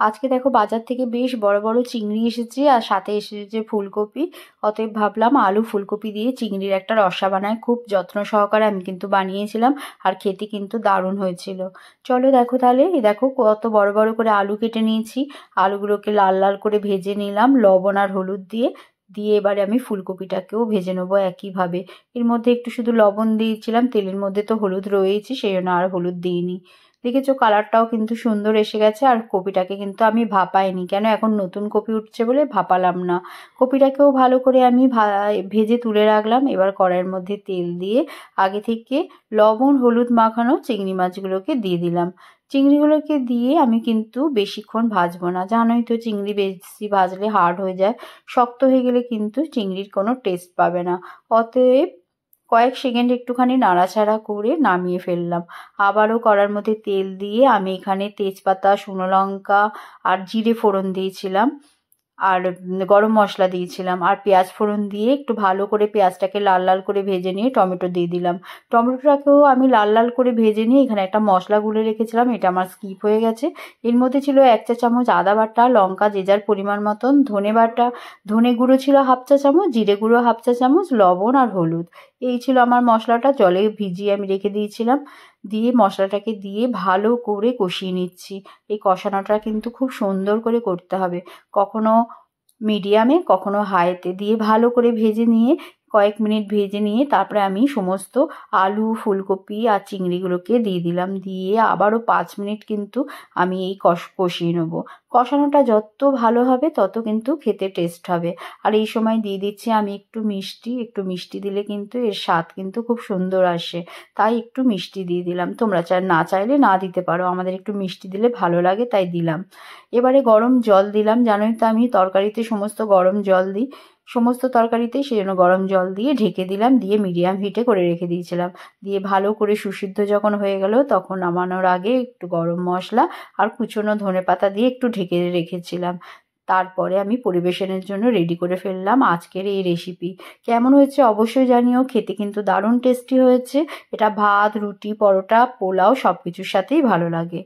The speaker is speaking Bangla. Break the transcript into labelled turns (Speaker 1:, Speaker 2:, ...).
Speaker 1: আজকে দেখো বাজার থেকে বেশ বড় বড় চিংড়ি এসেছে আর সাথে এসেছে ফুলকপি। অতএব ভাবলাম আলু ফুলকপি দিয়ে চিংড়ির একটা রসা বানাই। খুব যত্ন সহকারে আমি কিন্তু বানিয়েছিলাম আর খেতে কিন্তু দারুণ হয়েছিল। চলো দেখো তাহলে। এই দেখো কত বড় বড় করে আলু কেটে নিয়েছি। আলুগুলোকে লাল লাল করে ভেজে নিলাম লবণ আর হলুদ দিয়ে। দিয়ে এবারে আমি ফুলকপিটাকেও ভেজে নেবো একইভাবে। এর মধ্যে একটু শুধু লবণ দিয়েছিলাম, তেলের মধ্যে তো হলুদ রয়েছে সেই জন্য আর হলুদ দিইনি। দেখেছো কালারটাও কিন্তু সুন্দর এসে গেছে। আর কপিটাকে কিন্তু আমি ভাপাইনি, কেন এখন নতুন কপি উঠছে বলে ভাপালাম না। কপিটাকেও ভালো করে আমি ভেজে তুলে রাখলাম। এবার কড়াইয়ের মধ্যে তেল দিয়ে আগে থেকে লবণ হলুদ মাখানো চিংড়ি মাছগুলোকে দিয়ে দিলাম। চিংড়িগুলোকে দিয়ে আমি কিন্তু বেশিক্ষণ ভাজবো না, জানোই তো চিংড়ি বেশি ভাজলে হার্ড হয়ে যায়, শক্ত হয়ে গেলে কিন্তু চিংড়ির কোনো টেস্ট পাবে না। অতএব কয়েক সেকেন্ড একটুখানি নাড়াচাড়া করে নামিয়ে ফেললাম। আবারও কড়ার মধ্যে তেল দিয়ে আমি এখানে তেজপাতা শুকনো লঙ্কা আর জিরে ফোড়ন দিয়েছিলাম, আর গরম মশলা দিয়েছিলাম, আর পেঁয়াজ ফোড়ন দিয়ে একটু ভালো করে পেঁয়াজটাকে লাল লাল করে ভেজে নিয়ে টমেটো দিয়ে দিলাম। টমেটোটাকেও আমি লাল লাল করে ভেজে নিয়ে এখানে একটা মশলা গুলে রেখেছিলাম, এটা আমার স্কিপ হয়ে গেছে। এর মধ্যে ছিল 1 চা চামচ আদা বাটা, লঙ্কা যে যার পরিমাণ মতন, ধনে বাটা, ধনে গুঁড়ো ছিল 1/2 চা চামচ, জিরে গুঁড়ো 1/2 চা চামচ, লবণ আর হলুদ। এই ছিল আমার মশলাটা, জলে ভিজিয়ে আমি রেখে দিয়েছিলাম। দিয়ে মশলাটাকে দিয়ে ভালো করে কষিয়ে নিচ্ছি। এই কষানোটা কিন্তু খুব সুন্দর করে করতে হবে, কখনো মিডিয়ামে কখনো হাইতে দিয়ে ভালো করে ভেজে নিয়ে কয়েক মিনিট ভেজে নিয়ে তারপরে আমি সমস্ত আলু ফুলকপি আর চিংড়িগুলোকে দিয়ে দিলাম। দিয়ে আবারও 5 মিনিট কিন্তু আমি এই কষিয়ে নেবো। কষানোটা যত ভালো হবে তত কিন্তু খেতে টেস্ট হবে। আর এই সময় দিয়ে দিচ্ছি আমি একটু মিষ্টি, একটু মিষ্টি দিলে কিন্তু এর স্বাদ কিন্তু খুব সুন্দর আসে, তাই একটু মিষ্টি দিয়ে দিলাম। তোমরা না চাইলে না দিতে পারো, আমাদের একটু মিষ্টি দিলে ভালো লাগে তাই দিলাম। এবারে গরম জল দিলাম, জানোই তো আমি তরকারিতে সমস্ত গরম জল দিই, সমস্ত তরকারিতেই সেই জন্য গরম জল দিয়ে ঢেকে দিলাম। দিয়ে মিডিয়াম হিটে করে রেখে দিয়েছিলাম। দিয়ে ভালো করে সুসিদ্ধ যখন হয়ে গেল তখন নামানোর আগে একটু গরম মশলা আর কুচনো ধনেপাতা দিয়ে একটু ঢেকে রেখেছিলাম। তারপরে আমি পরিবেশনের জন্য রেডি করে ফেললাম আজকের এই রেসিপি। কেমন হয়েছে অবশ্যই জানিও, খেতে কিন্তু দারুণ টেস্টি হয়েছে। এটা ভাত রুটি পরোটা পোলাও সব কিছুর সাথেই ভালো লাগে।